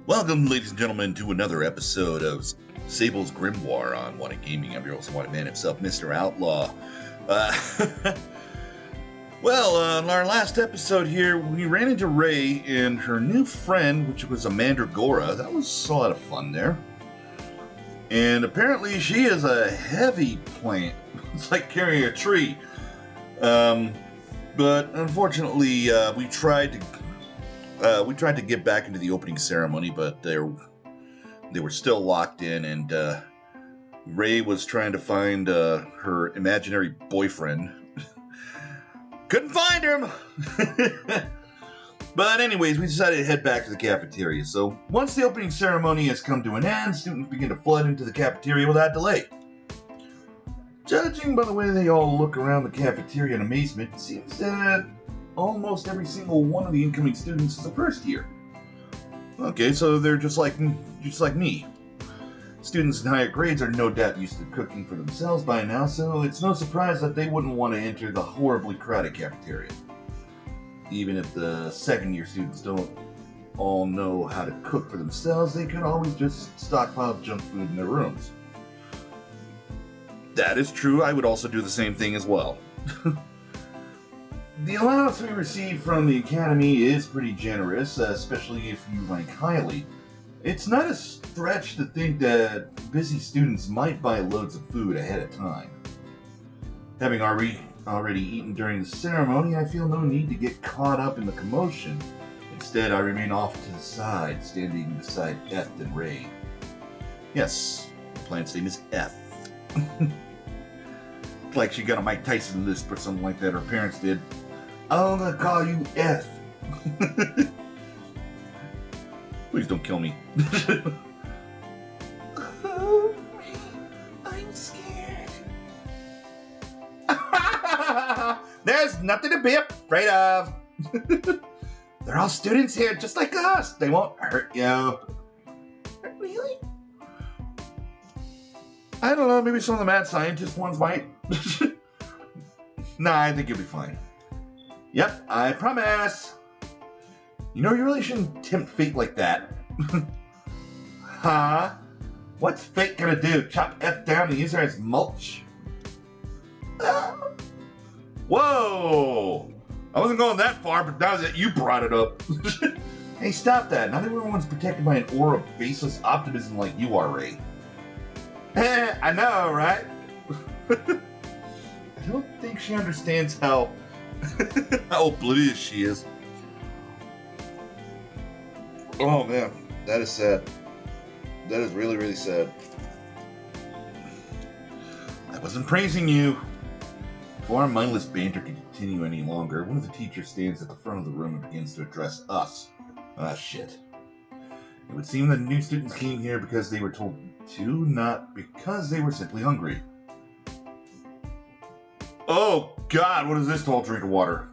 Welcome, ladies and gentlemen, to another episode of Sable's Grimoire on Wanted Gaming. I'm your host, Wanted Man himself, Mr. Outlaw. On our last episode here, we ran into Ray and her new friend, which was a Mandragora. That was a lot of fun there. And apparently she is a heavy plant. It's like carrying a tree. But unfortunately, we tried to get back into the opening ceremony, but they were still locked in, and Ray was trying to find her imaginary boyfriend. Couldn't find him! But anyways, we decided to head back to the cafeteria. So once the opening ceremony has come to an end, students begin to flood into the cafeteria without delay. Judging by the way they all look around the cafeteria in amazement, it seems that almost every single one of the incoming students is a first year. Okay, so they're just like me. Students in higher grades are no doubt used to cooking for themselves by now, so it's no surprise that they wouldn't want to enter the horribly crowded cafeteria. Even if the second year students don't all know how to cook for themselves, they could always just stockpile junk food in their rooms. That is true, I would also do the same thing as well. The allowance we receive from the Academy is pretty generous, especially if you rank highly. It's not a stretch to think that busy students might buy loads of food ahead of time. Having already eaten during the ceremony, I feel no need to get caught up in the commotion. Instead, I remain off to the side, standing beside F and Ray. Yes, the plant's name is F. Like she got a Mike Tyson lisp or something like that her parents did. I'm gonna call you F. Please don't kill me. I'm scared. There's nothing to be afraid of. They're all students here just like us. They won't hurt you. Really? I don't know, maybe some of the mad scientist ones might. Nah, I think you'll be fine. Yep, I promise. You know, you really shouldn't tempt fate like that. Huh? What's fate gonna do? Chop F down and use her as mulch? Whoa! I wasn't going that far, but now that you brought it up. Hey, stop that. Not everyone's protected by an aura of baseless optimism like you are, Ray. I know, right? I don't think she understands how oblivious she is. Oh man, that is sad. That is really, really sad. I wasn't praising you. Before our mindless banter can continue any longer, one of the teachers stands at the front of the room and begins to address us. Ah, shit. It would seem that new students came here because they were told to, not because they were simply hungry. Oh God, what is this tall drink of water?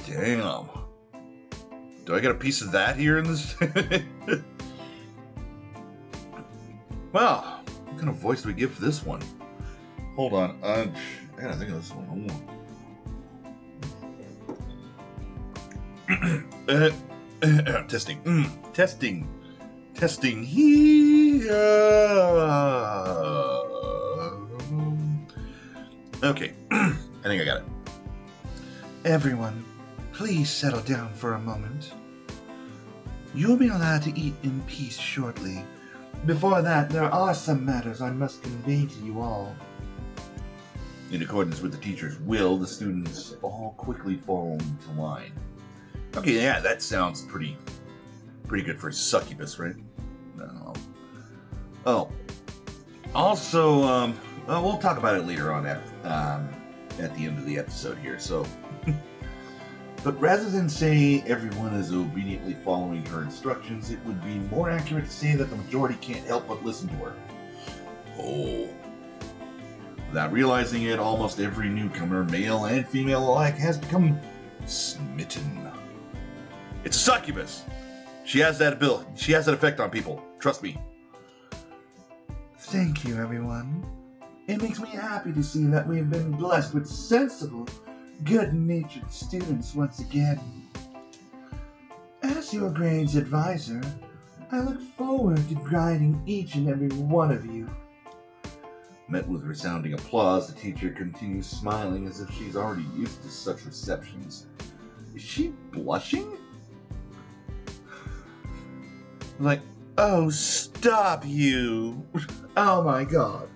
Damn. Do I get a piece of that here in this? Well, what kind of voice do we give for this one? Hold on, I gotta think of this one. Testing. Okay, I think I got it. Everyone, please settle down for a moment. You'll be allowed to eat in peace shortly. Before that, there are some matters I must convey to you all. In accordance with the teacher's will, the students all quickly fall into line. Okay, yeah, that sounds pretty good for a succubus, right? No. Oh. Also, we'll talk about it later on at the end of the episode here, so... But rather than say everyone is obediently following her instructions, it would be more accurate to say that the majority can't help but listen to her. Oh. Without realizing it, almost every newcomer, male and female alike, has become smitten. It's a succubus. She has that ability. She has that effect on people. Trust me. Thank you, everyone. It makes me happy to see that we have been blessed with sensible, good-natured students once again. As your grade's advisor, I look forward to guiding each and every one of you. Met with resounding applause, the teacher continues smiling as if she's already used to such receptions. Is she blushing? Like, oh, stop you. Oh my god.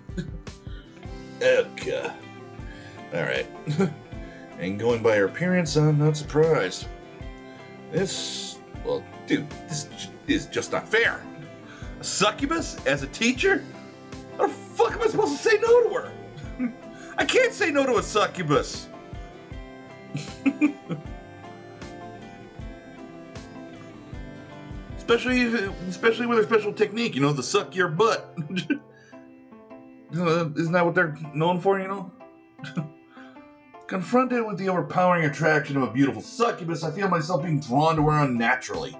Okay. Alright. And going by her appearance, I'm not surprised. Well, dude, this is just not fair. A succubus as a teacher? How the fuck am I supposed to say no to her? I can't say no to a succubus. Especially with her special technique, the suck your butt. Isn't that what they're known for, Confronted with the overpowering attraction of a beautiful succubus, I feel myself being drawn to her unnaturally.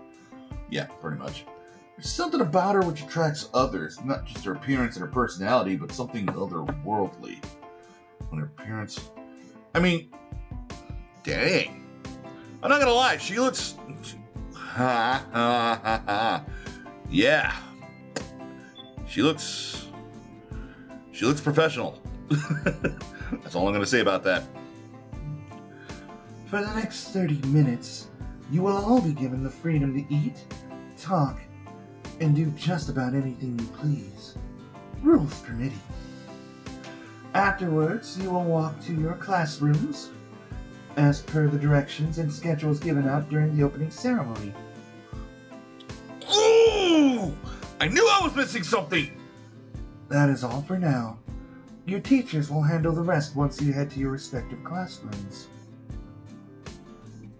Yeah, pretty much. There's something about her which attracts others, not just her appearance and her personality, but something otherworldly. When her appearance... dang. I'm not gonna lie, she looks... Yeah. She looks professional. That's all I'm gonna say about that. For the next 30 minutes, you will all be given the freedom to eat, talk, and do just about anything you please, rules permitting. Afterwards, you will walk to your classrooms, as per the directions and schedules given out during the opening ceremony. Ooh! I knew I was missing something! That is all for now. Your teachers will handle the rest once you head to your respective classrooms.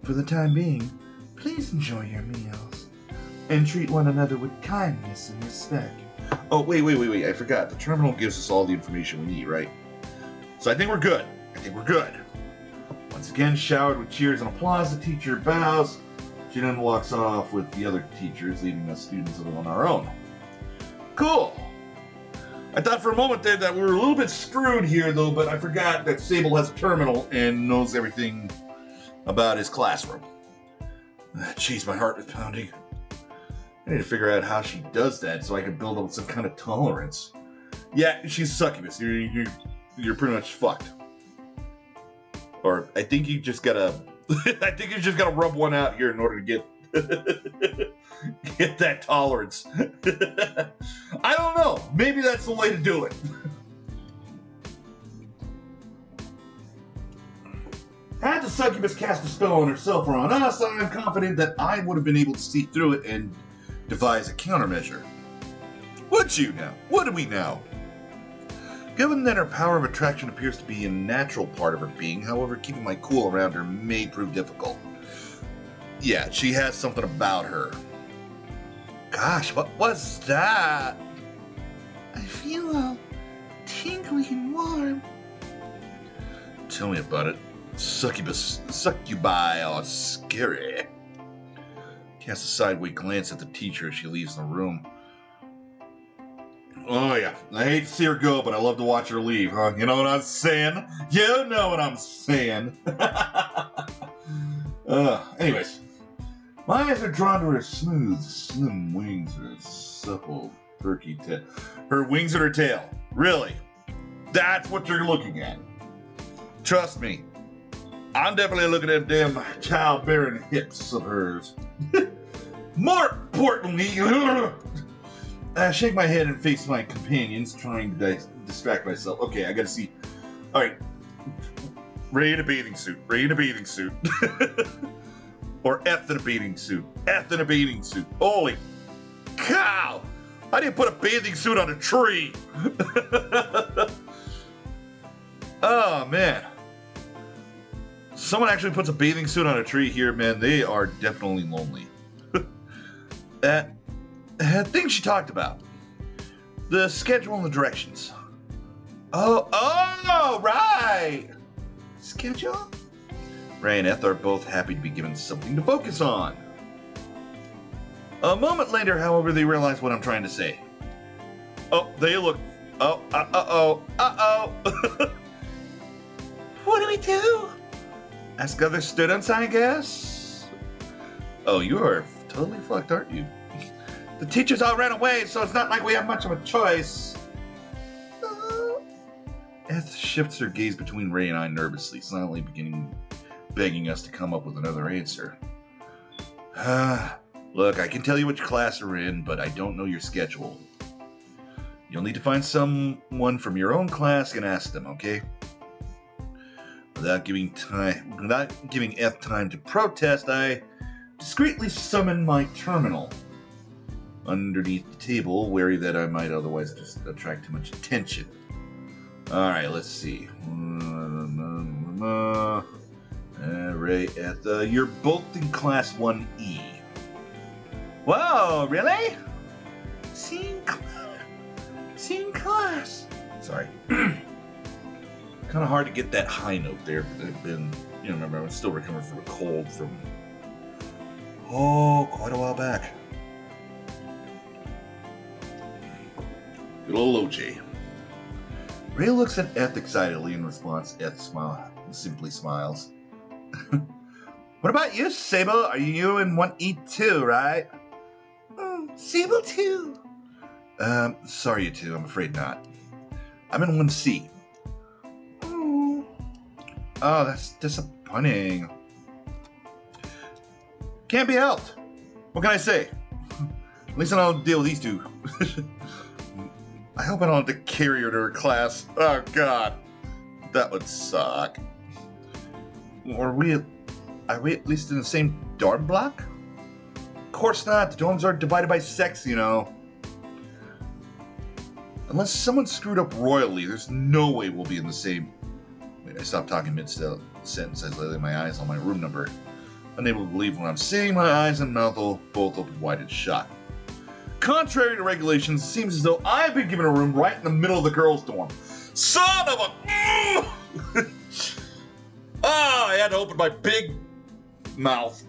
For the time being, please enjoy your meals, and treat one another with kindness and respect. Oh, wait, I forgot. The terminal gives us all the information we need, right? So I think we're good. Once again, showered with cheers and applause, the teacher bows. She then walks off with the other teachers, leaving us students on our own. Cool! I thought for a moment there that we were a little bit screwed here, though, but I forgot that Sable has a terminal and knows everything about his classroom. Jeez, my heart is pounding. I need to figure out how she does that so I can build up some kind of tolerance. Yeah, she's a succubus. You're pretty much fucked. Or I think you just gotta rub one out here in order to get that tolerance. I don't know. Maybe that's the way to do it. Had the succubus cast a spell on herself or on us, I am confident that I would have been able to see through it and devise a countermeasure. Would you now? Would we now? Given that her power of attraction appears to be a natural part of her being, however, keeping my cool around her may prove difficult. Yeah, she has something about her. Gosh, what was that? I feel all tingly and warm. Tell me about it. Succubi are scary. Cast a sideways glance at the teacher as she leaves the room. Oh yeah, I hate to see her go, but I love to watch her leave, huh? You know what I'm saying? You know what I'm saying. Anyways, my eyes are drawn to her smooth, slim wings, her supple, perky tail. Her wings and her tail. Really? That's what you're looking at. Trust me. I'm definitely looking at them childbearing hips of hers. More importantly, I shake my head and face my companions, trying to distract myself. Okay, I gotta see. Alright. Ray in a bathing suit. Or F in a bathing suit. Holy cow! I didn't put a bathing suit on a tree! Oh, man. Someone actually puts a bathing suit on a tree here, man. They are definitely lonely. Things she talked about. The schedule and the directions. Oh, right! Schedule? Ray and Eth are both happy to be given something to focus on. A moment later, however, they realize what I'm trying to say. Oh, they look... Uh-oh. What do we do? Ask other students, I guess? Oh, you are totally fucked, aren't you? The teachers all ran away, so it's not like we have much of a choice. Eth shifts her gaze between Ray and I nervously, silently begging us to come up with another answer. Look, I can tell you which class you're in, but I don't know your schedule. You'll need to find someone from your own class and ask them, okay? Without giving Eth time to protest, I discreetly summon my terminal underneath the table, wary that I might otherwise just attract too much attention. Alright, let's see. Ray, Eth, you're both in Class 1E. Whoa, really? Same class. Sorry. Kind of hard to get that high note there, but I've been, remember, I'm still recovering from a cold from, quite a while back. Good old OJ. Ray looks at Eth excitedly. In response, Eth simply smiles. What about you, Sable? Are you in 1E2, right? Sable too. Sorry, you two. I'm afraid not. I'm in 1C. Oh, that's disappointing. Can't be helped. What can I say? At least I don't deal with these two. I hope I don't have to carry her to her class. Oh, God. That would suck. Are we at least in the same dorm block? Of course not. The dorms are divided by sex, Unless someone screwed up royally, there's no way we'll be in the same... Wait, I stopped talking mid-sentence as I lay my eyes on my room number. Unable to believe what I'm seeing, my eyes and mouth both open wide in shock. Contrary to regulations, it seems as though I've been given a room right in the middle of the girls' dorm. Son of a... I had to open my big mouth.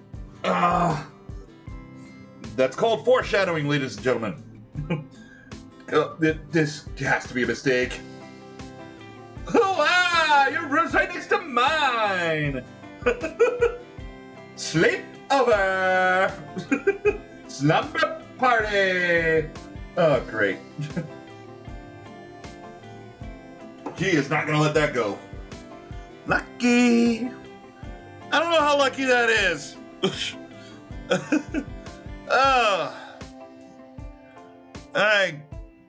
That's called foreshadowing, ladies and gentlemen. This has to be a mistake. Your room's right next to mine. Sleep over. Slumber party. Oh, great. He is not going to let that go. Lucky. I don't know how lucky that is. I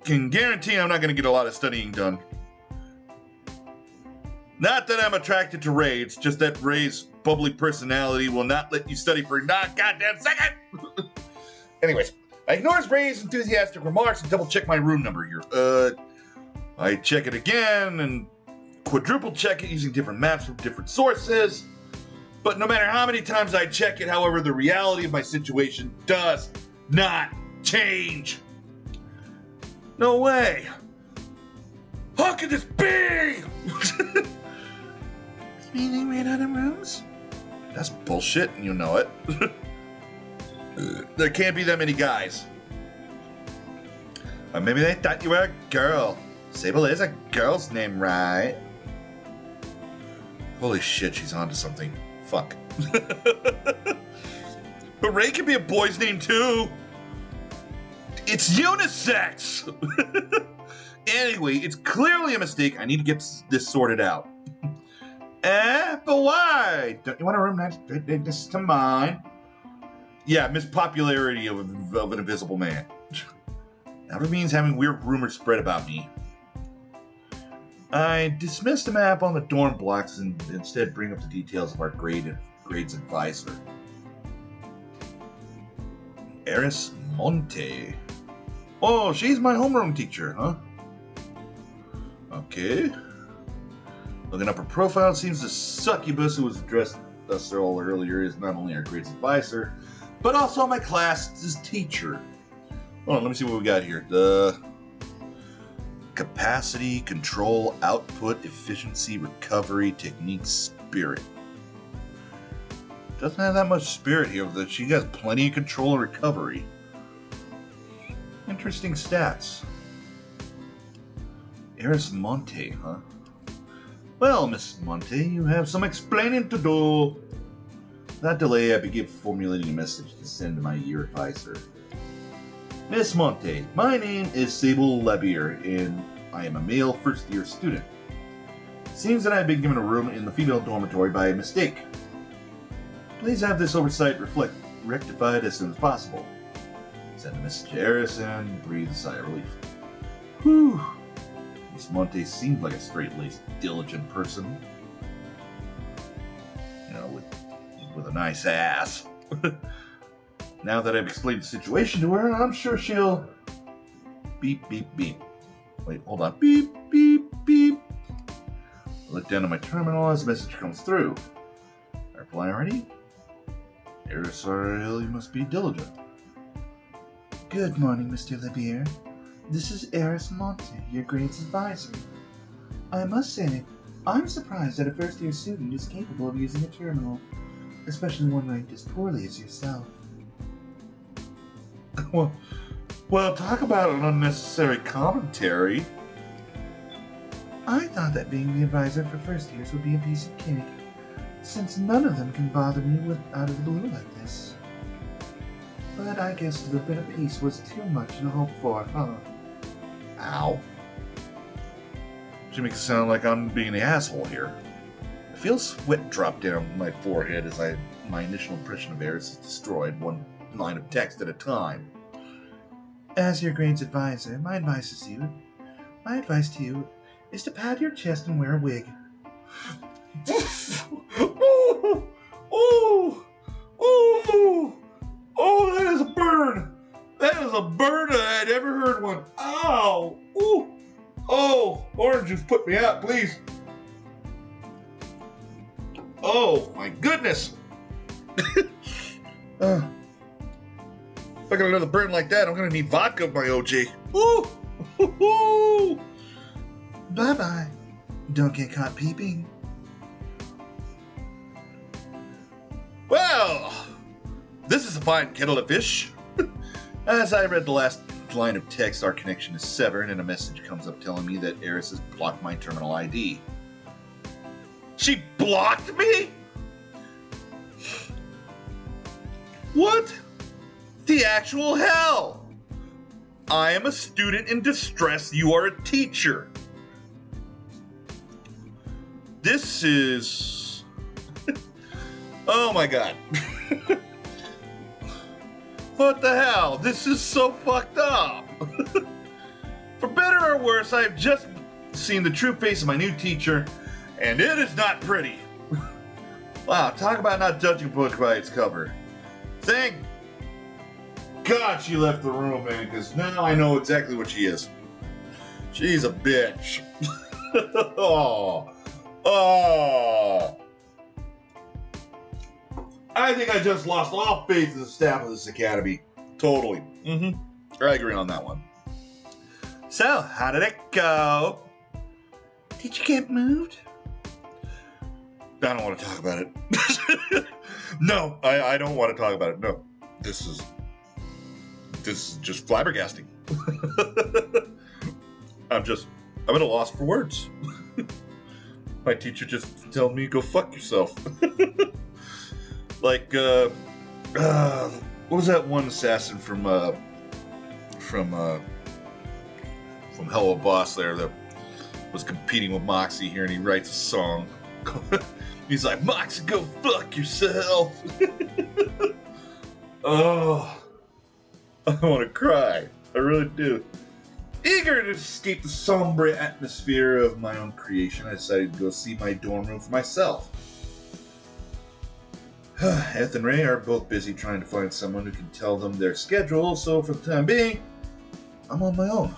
can guarantee I'm not going to get a lot of studying done. Not that I'm attracted to Ray, it's just that Ray's bubbly personality will not let you study for not goddamn second. Anyways, I ignore Ray's enthusiastic remarks and double check my room number here. I check it again and quadruple check it using different maps from different sources. But no matter how many times I check it, however, the reality of my situation does not change. No way. How could this be? Meaning ran out of rooms? That's bullshit, and you know it. There can't be that many guys. Or maybe they thought you were a girl. Sable is a girl's name, right? Holy shit, she's onto something. Fuck. But Ray can be a boy's name too. It's unisex. Anyway, it's clearly a mistake. I need to get this sorted out. But why? Don't you want a room next to mine? Yeah, mispopularity of an invisible man. That means having weird rumors spread about me. I dismissed the map on the dorm blocks and instead bring up the details of our grades advisor. Eris Monte. Oh, she's my homeroom teacher, huh? Okay. Looking up her profile, it seems the succubus who was addressed us all earlier is not only our grades advisor, but also my class's teacher. Hold on, let me see what we got here. The capacity, control, output, efficiency, recovery, technique, spirit. Doesn't have that much spirit here, but she has plenty of control and recovery. Interesting stats. Eris Monte, huh? Well, Miss Monte, you have some explaining to do. Without delay, I begin formulating a message to send to my year advisor. Miss Monte, my name is Sable and I am a male first-year student. It seems that I have been given a room in the female dormitory by mistake. Please have this oversight rectified as soon as possible. Send a message to Eris and breathe a sigh of relief. Whew. Miss Monte seemed like a straight-laced, diligent person. You know, with a nice ass. Now that I've explained the situation to her, I'm sure she'll... Beep, beep, beep. Wait, hold on. Beep, beep, beep. I look down at my terminal as the message comes through. I reply already? Eris really must be diligent. Good morning, Mr. Lebier. This is Eris Monte, your grades advisor. I must say, I'm surprised that a first-year student is capable of using a terminal, especially one ranked as poorly as yourself. Well, talk about an unnecessary commentary. I thought that being the advisor for first years would be a piece of cake, since none of them can bother me out of the blue like this. But I guess a little bit of peace was too much to hope for, huh? Ow. She makes it sound like I'm being the asshole here. I feel sweat drop down my forehead as my initial impression of Eris is destroyed, one line of text at a time. As your grades advisor, my advice to you is to pad your chest and wear a wig. Oh, that is a burn! That is a burn I'd ever heard one. Ow! Ooh! Oh, orange juice, put me out, please. Oh, my goodness! If I got another burn like that, I'm gonna need vodka with my OJ. Ooh! Bye-bye. Don't get caught peeping. Well, this is a fine kettle of fish. As I read the last line of text, our connection is severed, and a message comes up telling me that Eris has blocked my terminal ID. She blocked me? What the actual hell? I am a student in distress. You are a teacher. This is... Oh my god. What the hell? This is so fucked up. For better or worse, I've just seen the true face of my new teacher, and it is not pretty. Wow, talk about not judging a book by its cover. Thank God she left the room, man, because now I know exactly what she is. She's a bitch. Oh. I think I just lost all faith in the staff of this academy. Totally. I agree on that one. So, how did it go? Did you get moved? I don't want to talk about it. No, I don't want to talk about it. No. This is just flabbergasting. I'm at a loss for words. My teacher just told me, go fuck yourself. Like, what was that one assassin from Hello Boss there that was competing with Moxie here, and he writes a song. He's like, Moxie, go fuck yourself. Oh, I want to cry. I really do. Eager to escape the somber atmosphere of my own creation, I decided to go see my dorm room for myself. Eth and Ray are both busy trying to find someone who can tell them their schedule, so for the time being, I'm on my own.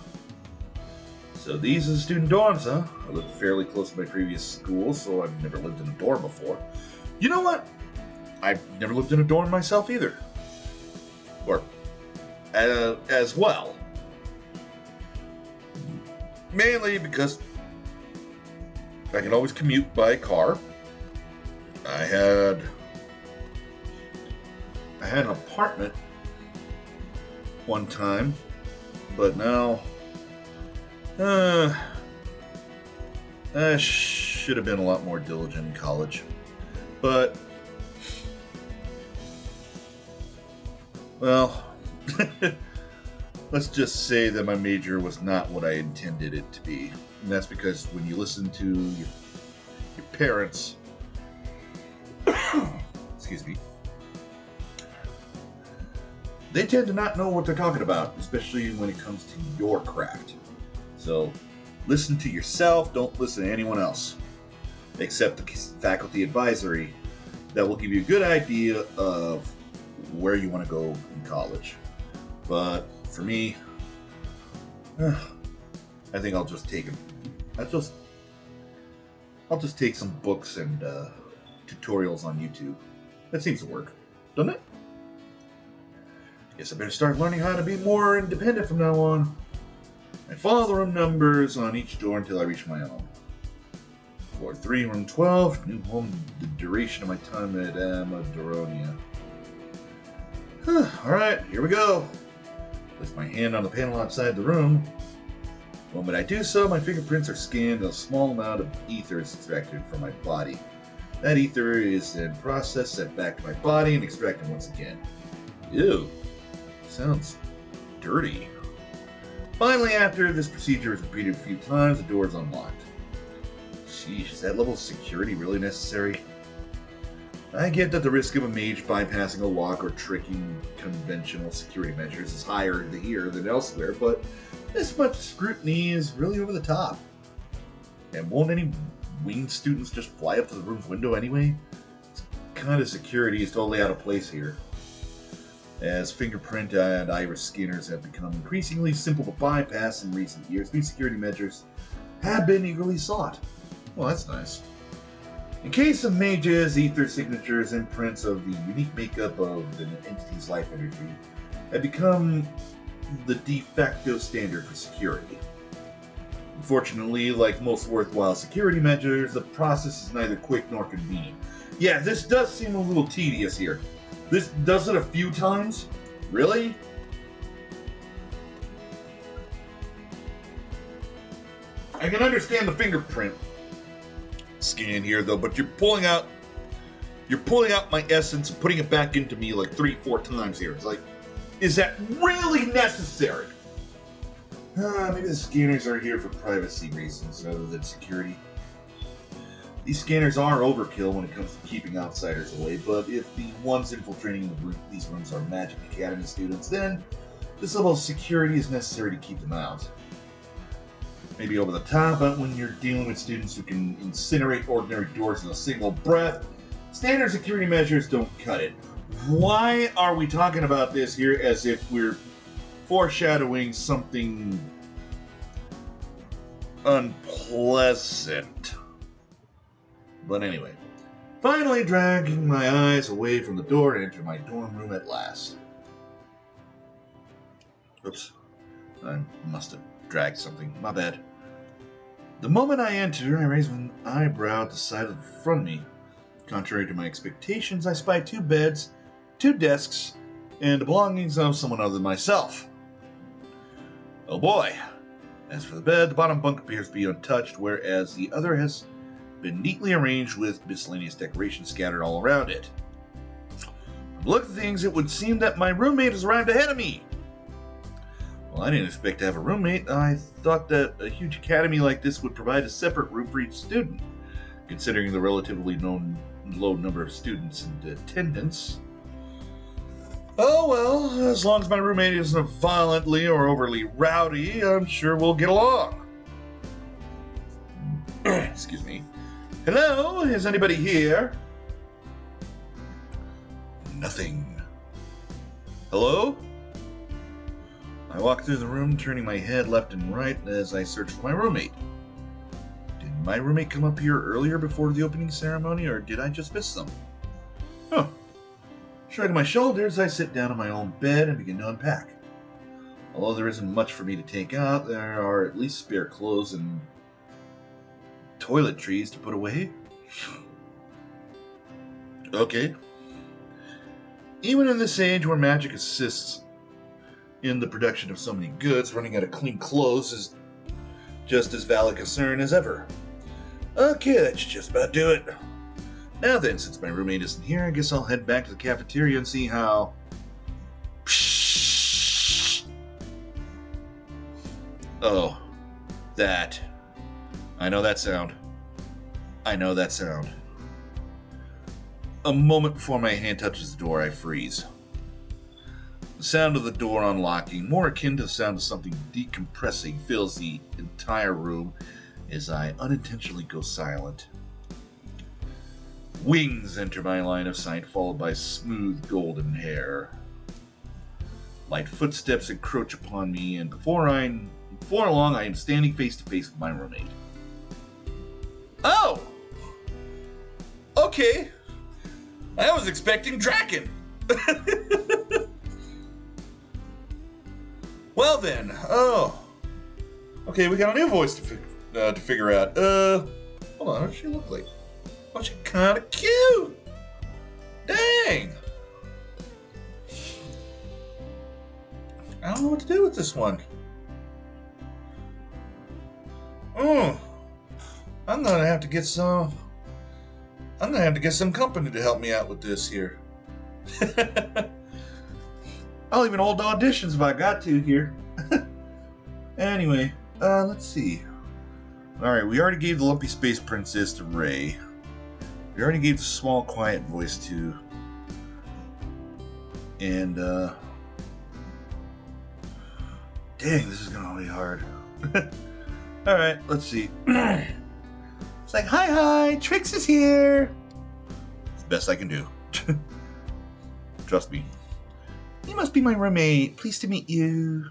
So these are the student dorms, huh? I live fairly close to my previous school, so I've never lived in a dorm before. You know what? I've never lived in a dorm myself either. Or, as well. Mainly because I can always commute by car. I had an apartment one time, but now I should have been a lot more diligent in college. But Well, let's just say that my major was not what I intended it to be. And that's because when you listen to your parents, excuse me, they tend to not know what they're talking about, especially when it comes to your craft. So listen to yourself, don't listen to anyone else, except the faculty advisory that will give you a good idea of where you want to go in college. But for me, I think I'll just take I'll just take some books and tutorials on YouTube. That seems to work, doesn't it? Guess I better start learning how to be more independent from now on. I follow the room numbers on each door until I reach my own. Floor 3, room 12, new home, the duration of my time at Amadonia. Alright, here we go. Place my hand on the panel outside the room. The moment I do so, my fingerprints are scanned and a small amount of ether is extracted from my body. That ether is then processed, sent back to my body, and extracted once again. Ew. Sounds dirty. Finally, after this procedure is repeated a few times, the door is unlocked. Sheesh, is that level of security really necessary? I get that the risk of a mage bypassing a lock or tricking conventional security measures is higher here than elsewhere, but this much scrutiny is really over the top. And won't any winged students just fly up to the room's window anyway? This kind of security is totally out of place here. As fingerprint and iris scanners have become increasingly simple to bypass in recent years, these security measures have been eagerly sought. Well, that's nice. In case of mages, ether signatures, imprints of the unique makeup of an entity's life energy have become the de facto standard for security. Unfortunately, like most worthwhile security measures, the process is neither quick nor convenient. Yeah, this does seem a little tedious here. This does it a few times? Really? I can understand the fingerprint scan here though, but you're pulling out my essence and putting it back into me like 3-4 times here. It's like, is that really necessary? Maybe the scanners are here for privacy reasons rather than security. These scanners are overkill when it comes to keeping outsiders away, but if the ones infiltrating these rooms are Magic Academy students, then this level of security is necessary to keep them out. Maybe over the top, but when you're dealing with students who can incinerate ordinary doors in a single breath, standard security measures don't cut it. Why are we talking about this here as if we're foreshadowing something unpleasant? But anyway, finally dragging my eyes away from the door and enter my dorm room at last. Oops, I must have dragged something, my bad. The moment I enter, I raise one eyebrow at the side of the front of me. Contrary to my expectations, I spy 2 beds, 2 desks, and the belongings of someone other than myself. Oh boy. As for the bed, the bottom bunk appears to be untouched, whereas the other has been neatly arranged with miscellaneous decorations scattered all around it. From the look of things, it would seem that my roommate has arrived ahead of me. Well, I didn't expect to have a roommate. I thought that a huge academy like this would provide a separate room for each student, considering the relatively low number of students in attendance. Oh well, as long as my roommate isn't violently or overly rowdy, I'm sure we'll get along. Excuse me. Hello, is anybody here? Nothing. Hello? I walk through the room, turning my head left and right as I search for my roommate. Did my roommate come up here earlier before the opening ceremony, or did I just miss them? Huh. Shrugging my shoulders, I sit down on my own bed and begin to unpack. Although there isn't much for me to take out, there are at least spare clothes and toiletries to put away. Okay. Even in this age where magic assists in the production of so many goods, running out of clean clothes is just as valid concern as ever. Okay, that should just about do it. Now then, since my roommate isn't here, I guess I'll head back to the cafeteria and see how Oh, that. I know that sound. I know that sound. A moment before my hand touches the door, I freeze. The sound of the door unlocking, more akin to the sound of something decompressing, fills the entire room as I unintentionally go silent. Wings enter my line of sight, followed by smooth golden hair. Light footsteps encroach upon me, and before long I am standing face to face with my roommate. Oh! Okay. I was expecting Draken. Well then, okay, we got a new voice to figure out. Hold on, what does she look like? Oh, she's kind of cute. Dang. I don't know what to do with this one. I'm gonna have to get some company to help me out with this here. I'll even hold auditions if I got to here. Anyway, let's see. Alright, we already gave the Lumpy Space Princess to Ray. We already gave the small, quiet voice to... And, dang, this is gonna be hard. Alright, let's see. It's like, hi, Trix is here! It's the best I can do. Trust me. You must be my roommate. Pleased to meet you.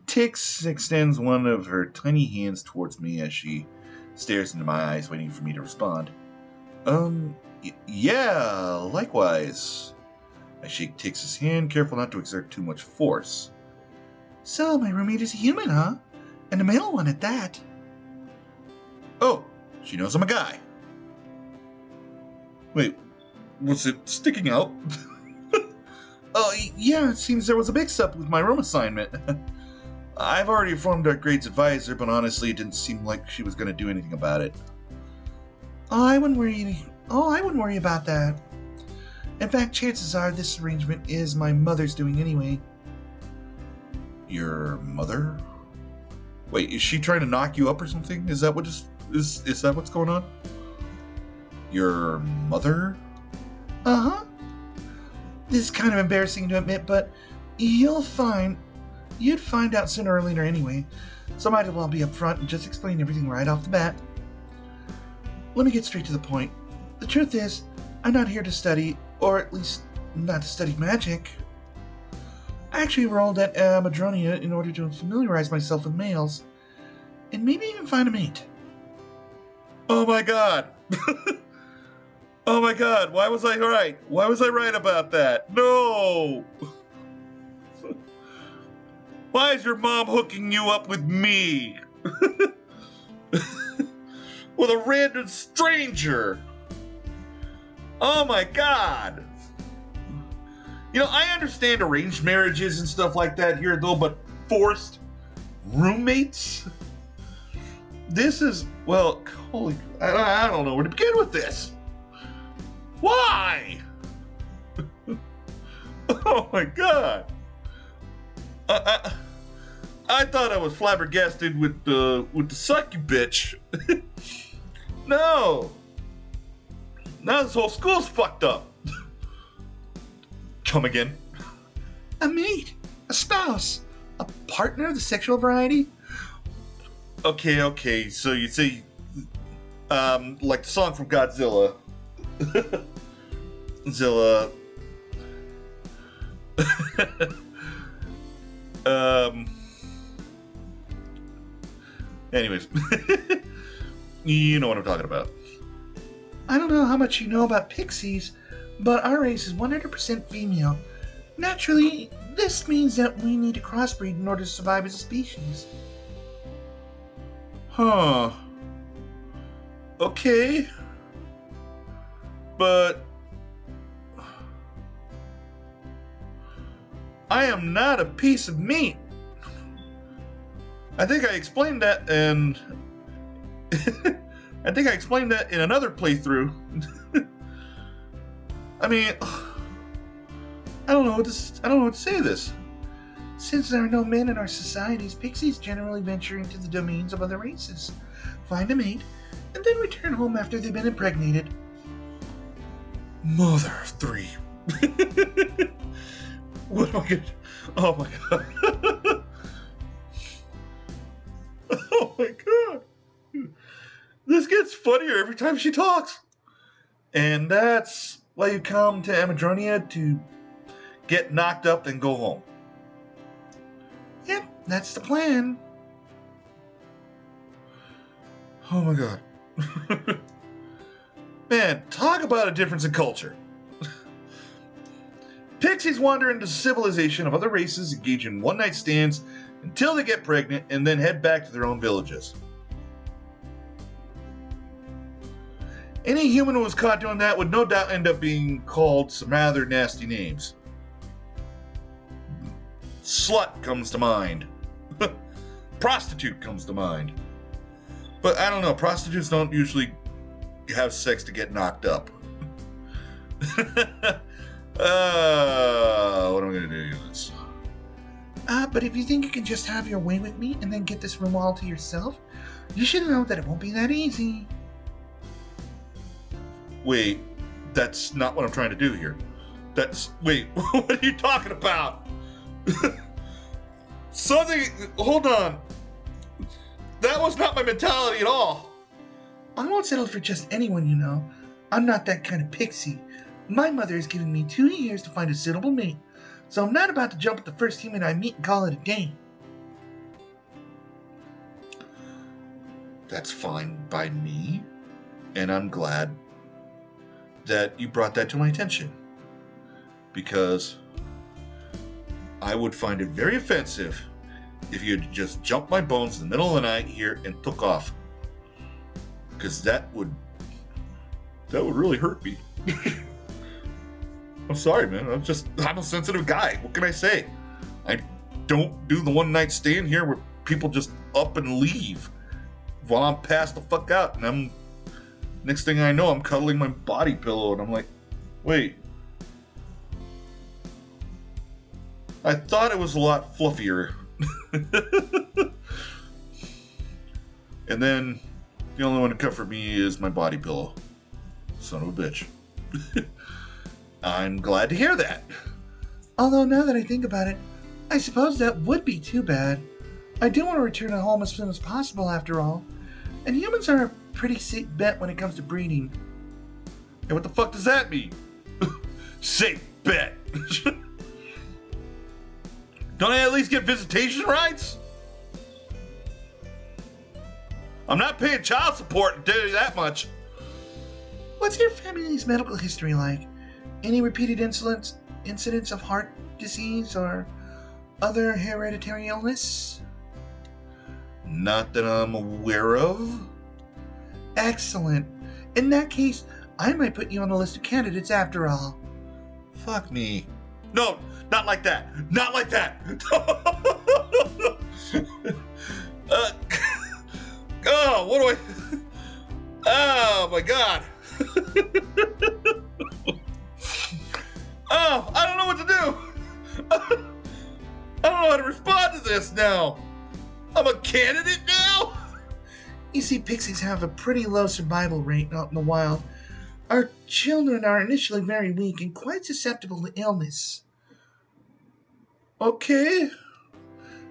Tix extends one of her tiny hands towards me as she stares into my eyes, waiting for me to respond. Yeah, likewise. I shake Tix's hand, careful not to exert too much force. So, my roommate is a human, huh? And a male one at that. Oh, she knows I'm a guy. Wait, was it sticking out? Oh, yeah, it seems there was a mix-up with my room assignment. I've already informed our grades advisor, but honestly, it didn't seem like she was going to do anything about it. I wouldn't worry about that. In fact, chances are this arrangement is my mother's doing anyway. Your mother? Wait, is she trying to knock you up or something? Is that what is that what's going on? Your mother? Uh-huh. This is kind of embarrassing to admit, but you'd find out sooner or later anyway, so might as well be upfront and just explain everything right off the bat. Let me get straight to the point. The truth is, I'm not here to study, or at least not to study magic. I actually enrolled at Madronia in order to familiarize myself with males, and maybe even find a mate. Oh my god! Oh my god, why was I right? Why was I right about that? No! Why is your mom hooking you up with me? With a random stranger? Oh my god! You know, I understand arranged marriages and stuff like that here though, but forced roommates? This is, well, holy, I don't know where to begin with this. Why? Oh my god. I thought I was flabbergasted with the sucky bitch. No. Now this whole school's fucked up. Come again. A mate, a spouse, a partner of the sexual variety. Okay, so you say, like the song from Godzilla. Zilla. Anyways. You know what I'm talking about. I don't know how much you know about pixies, but our race is 100% female. Naturally, this means that we need to crossbreed in order to survive as a species. Huh. Okay. But I am not a piece of meat. I think I explained that, and I think I explained that in another playthrough. I mean, I don't know what to say to this. Since there are no men in our societies, pixies generally venture into the domains of other races, find a mate, and then return home after they've been impregnated. Mother of three. What am I gonna... Oh my god. Oh my god. This gets funnier every time she talks. And that's why you come to Amadronia, to get knocked up and go home. Yep, that's the plan. Oh my god. Man, talk about a difference in culture. Pixies wander into civilization of other races, engage in one-night stands until they get pregnant, and then head back to their own villages. Any human who was caught doing that would no doubt end up being called some rather nasty names. Slut comes to mind. Prostitute comes to mind. But I don't know, prostitutes don't usually have sex to get knocked up. What am I going to do with this? But if you think you can just have your way with me and then get this room all to yourself, you should know that it won't be that easy. Wait, that's not what I'm trying to do here. Wait, what are you talking about? Hold on. That was not my mentality at all. I won't settle for just anyone, you know. I'm not that kind of pixie. My mother has given me 2 years to find a suitable mate, so I'm not about to jump at the first human I meet and call it a day. That's fine by me, and I'm glad that you brought that to my attention, because I would find it very offensive if you had just jumped my bones in the middle of the night here and took off, because that would really hurt me. I'm sorry, man. I'm a sensitive guy. What can I say? I don't do the one night stand here where people just up and leave while I'm passed the fuck out, and next thing I know, I'm cuddling my body pillow, and I'm like, wait. I thought it was a lot fluffier. And then the only one to comfort me is my body pillow. Son of a bitch. I'm glad to hear that. Although now that I think about it, I suppose that would be too bad. I do want to return home as soon as possible, after all. And humans are a pretty safe bet when it comes to breeding. And what the fuck does that mean? Safe bet. Don't I at least get visitation rights? I'm not paying child support, I'll tell you that much. What's your family's medical history like? Any repeated incidents of heart disease or other hereditary illness? Not that I'm aware of. Excellent. In that case, I might put you on the list of candidates after all. Fuck me. No, not like that. Not like that. Oh, what do I... Oh, my God. Oh, I don't know what to do. I don't know how to respond to this now. I'm a candidate now? You see, pixies have a pretty low survival rate out in the wild. Our children are initially very weak and quite susceptible to illness. Okay.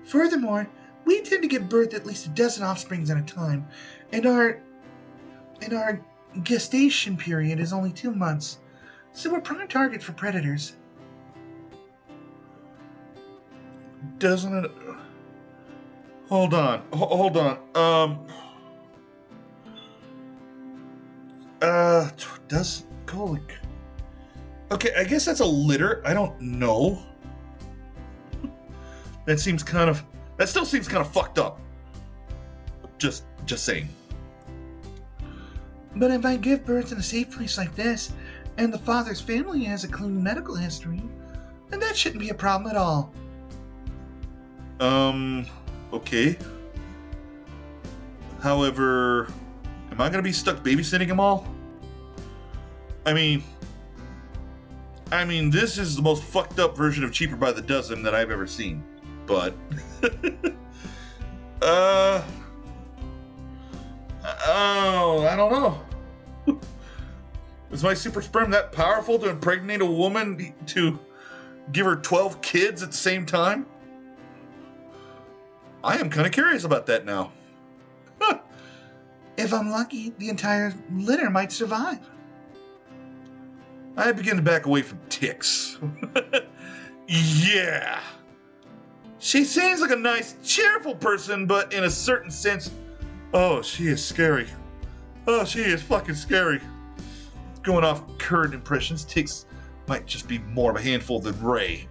Furthermore, we tend to give birth at least a dozen offsprings at a time, and our gestation period is only 2 months, so we're prime targets for predators. Doesn't it... Hold on. Does colic... Okay, I guess that's a litter. I don't know. That still seems kind of fucked up. Just saying. But if I give birth in a safe place like this, and the father's family has a clean medical history, then that shouldn't be a problem at all. Okay. However, am I gonna be stuck babysitting them all? I mean, this is the most fucked up version of Cheaper by the Dozen that I've ever seen. but oh, I don't know. Is my super sperm that powerful to impregnate a woman to give her 12 kids at the same time? I am kind of curious about that now. If I'm lucky, the entire litter might survive. I begin to back away from Tix. Yeah. She seems like a nice, cheerful person, but in a certain sense, oh, she is scary. Oh, she is fucking scary. Going off current impressions, Tix might just be more of a handful than Ray.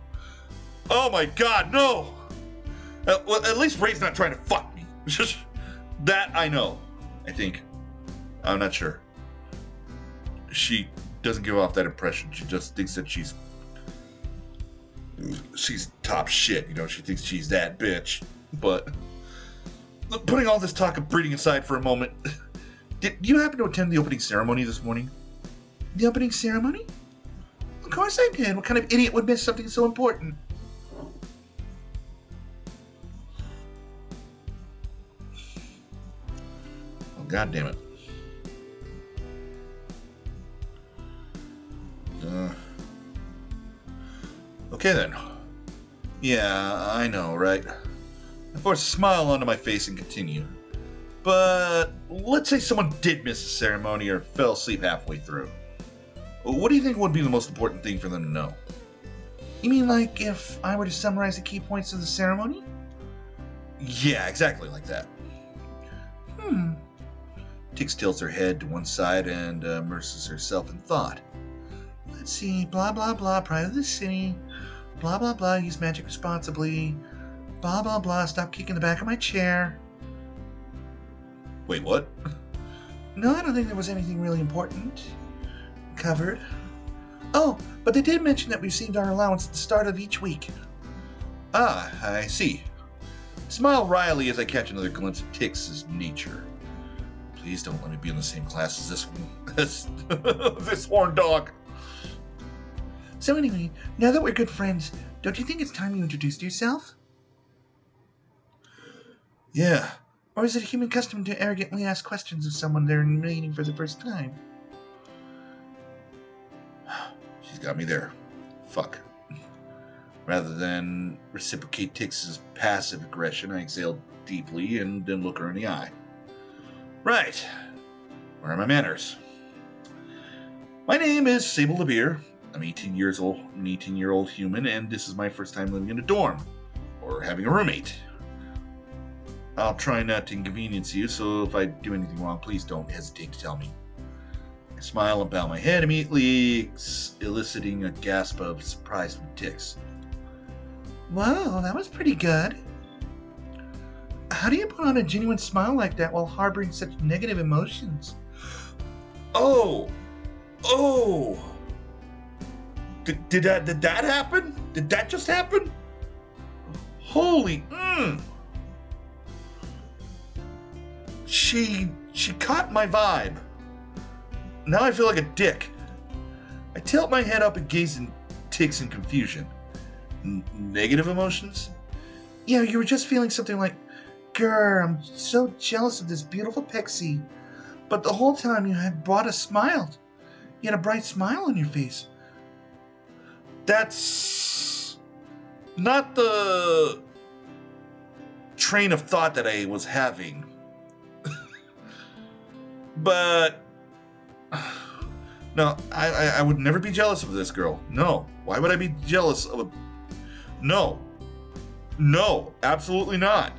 Oh my god, no! Well, at least Ray's not trying to fuck me. That I know, I think. I'm not sure. She doesn't give off that impression. She just thinks that she's top shit, you know, she thinks she's that bitch. But putting all this talk of breeding aside for a moment, did you happen to attend the opening ceremony this morning? The opening ceremony? Of course I did. What kind of idiot would miss something so important? Oh, god damn it. Okay then. Yeah, I know, right? I force a smile onto my face and continue. But let's say someone did miss the ceremony or fell asleep halfway through. What do you think would be the most important thing for them to know? You mean like if I were to summarize the key points of the ceremony? Yeah, exactly like that. Tix tilts her head to one side and immerses herself in thought. Let's see, blah blah blah, pride of the city, blah blah blah, use magic responsibly, blah blah blah, stop kicking the back of my chair. Wait, what? No, I don't think there was anything really important covered. Oh, but they did mention that we received our allowance at the start of each week. Ah, I see. Smile wryly as I catch another glimpse of Tix's nature. Please don't let me be in the same class as this horn dog. So anyway, now that we're good friends, don't you think it's time you introduced yourself? Yeah. Or is it a human custom to arrogantly ask questions of someone they're meeting for the first time? She's got me there. Fuck. Rather than reciprocate Tix's passive aggression, I exhaled deeply and then look her in the eye. Right. Where are my manners? My name is Sable the Beer. I'm 18 years old, an 18-year-old human, and this is my first time living in a dorm, or having a roommate. I'll try not to inconvenience you, so if I do anything wrong, please don't hesitate to tell me. I smile and bow my head, immediately eliciting a gasp of surprise from Tix. Whoa, that was pretty good. How do you put on a genuine smile like that while harboring such negative emotions? Oh! Did that happen? Did that just happen? Holy, She caught my vibe. Now I feel like a dick. I tilt my head up and gaze in Tix in confusion. Negative emotions? Yeah, you were just feeling something like, grr, I'm so jealous of this beautiful pixie. But the whole time you had brought a smile. You had a bright smile on your face. That's not the train of thought that I was having. But no, I would never be jealous of this girl. No. Why would I be jealous of a... No, absolutely not.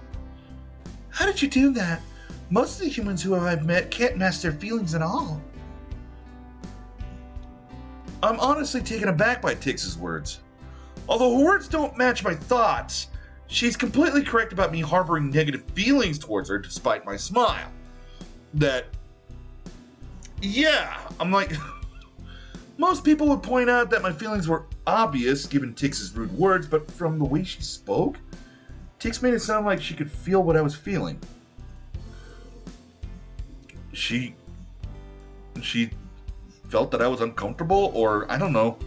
How did you do that? Most of the humans who I've met can't mask their feelings at all. I'm honestly taken aback by Tix's words. Although her words don't match my thoughts, she's completely correct about me harboring negative feelings towards her despite my smile. I'm like... Most people would point out that my feelings were obvious given Tix's rude words, but from the way she spoke, Tix made it sound like she could feel what I was feeling. She felt that I was uncomfortable, or I don't know.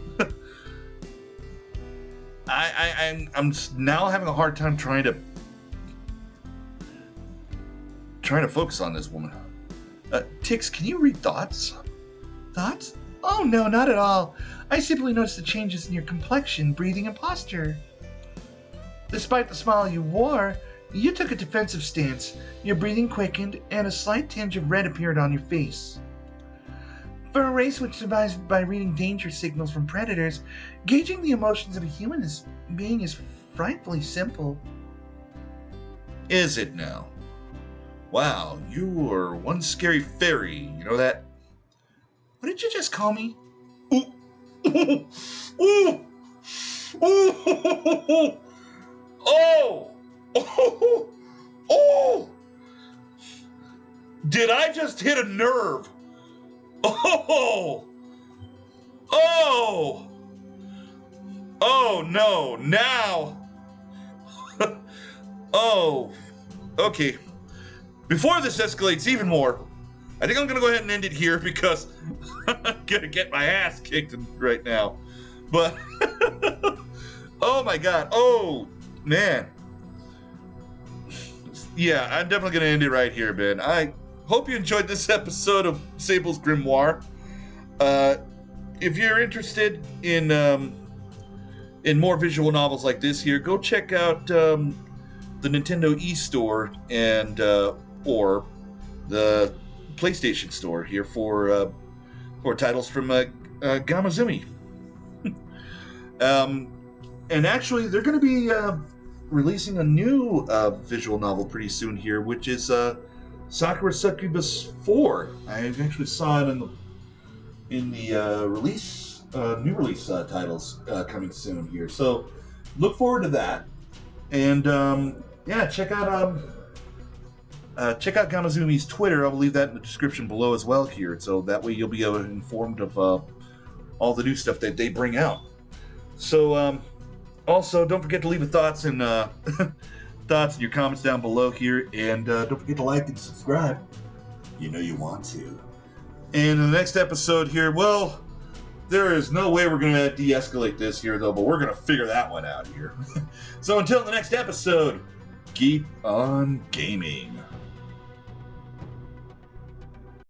I'm now having a hard time trying to focus on this woman. Tix, can you read thoughts? Thoughts? Oh no, not at all. I simply noticed the changes in your complexion, breathing, and posture. Despite the smile you wore, you took a defensive stance. Your breathing quickened, and a slight tinge of red appeared on your face. For a race which survives by reading danger signals from predators, gauging the emotions of a human being is frightfully simple. Is it now? Wow, you are one scary fairy. You know that? What did you just call me? Ooh. Ooh. Ooh. Ooh. Oh! Oh! Oh! Did I just hit a nerve? Oh! Oh! Oh no! Now! Oh! Okay. Before this escalates even more, I think I'm gonna go ahead and end it here because I'm gonna get my ass kicked right now. But oh my god! Oh man! Yeah, I'm definitely gonna end it right here, Ben. I hope you enjoyed this episode of Sable's Grimoire. If you're interested in more visual novels like this here, go check out the Nintendo eStore and or the PlayStation Store here for titles from Gamazumi. And actually, they're going to be releasing a new visual novel pretty soon here, which is Sakura Succubus 4. I actually saw it in the release, new release titles coming soon here. So look forward to that. And yeah, check out Gamazumi's Twitter. I'll leave that in the description below as well here, so that way you'll be informed of all the new stuff that they bring out. So also, don't forget to leave your thoughts and your comments down below here, and don't forget to like and subscribe. You know you want to. And in the next episode here, well, there is no way we're going to de-escalate this here, though, but we're going to figure that one out here. So until the next episode, keep on gaming.